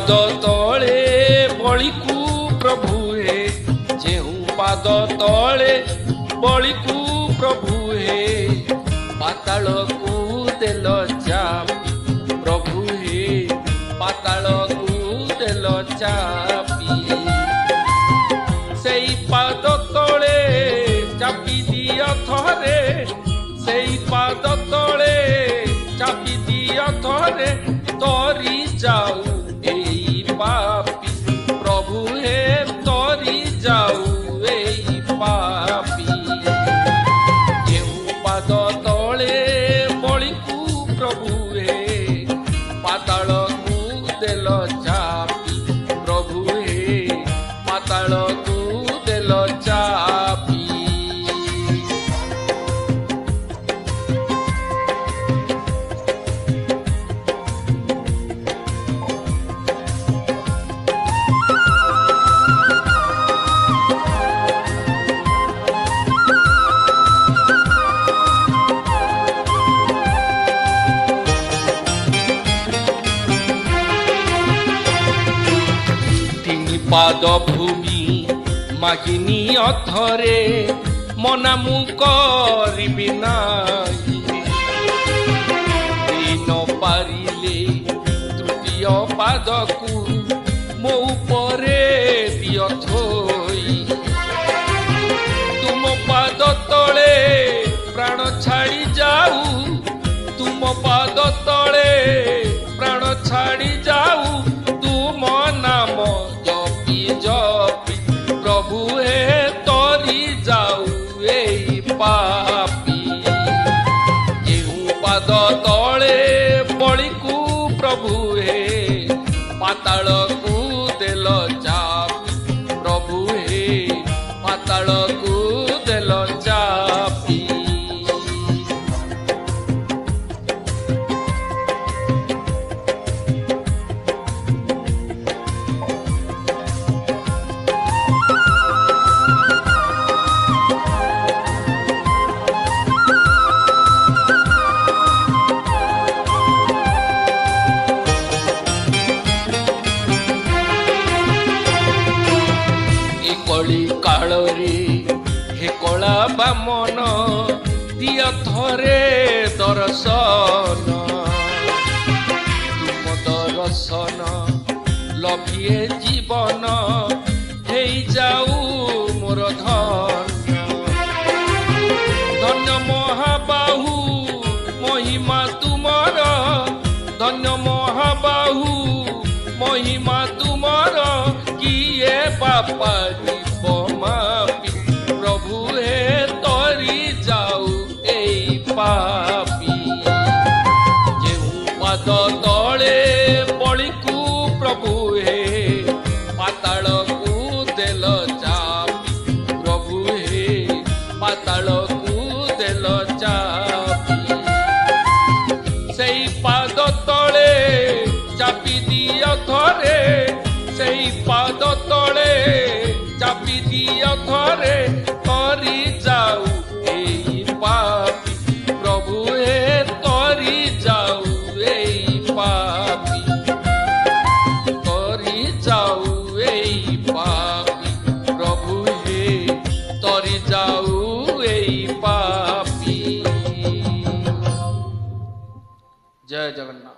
पाद तले बलि को प्रभु हे जेहू पाद तले बलि को प्रभु हे पाताल को देल चापी प्रभु हे पाताल को देल चापी सेई पाद तले चापी दिया थरे सेई पाद तले चापी दिया थरे तोरी जाऊ एई पापी प्रभु हे तोरी जाऊ एई पापी जेहू पाद तले बलि को प्रभु हे पाताल को देल चापी प्रभु हे पाताल को देल चापी पाद भूमि मागिनी अथरे मना मु करिबि नाही दिन पारिले तृतीय पाद को मो उपरे दिय थोई तुम पाद तले प्राण छाड़ी जाऊ तुम पाद तले प्राण छाड़ी जाऊ तुम नाम जपी प्रभु हे तोरी जाऊ एई पापी जेहू पाद तले बलि को प्रभु हे पाताल को देल चापी प्रभु हे पाताल को देल चापी कली काल हे कला बामन दिय थरे दर्शन तुम दर्शन लभिए जीवन हे जाऊ मोर धन्य धन्य महाबाहु महिमा तुमर धन्य महाबाहु महिमा तुमर किए बापा मापी प्रभु हे तोरी जाऊ एई पापी जेहू पाद तले बलि को प्रभु हे पाताल को देल चापी प्रभु हे पाताल को देल चापी सेई पाद तले चापी दिय थरे सेई पाद तले चापी दिय थरे तोरी जाऊ एई पापी प्रभु हे तोरी जाऊ एई पापी तोरी जाऊ एई पापी प्रभु हे तोरी जाऊ एई पापी। जय जगन्नाथ।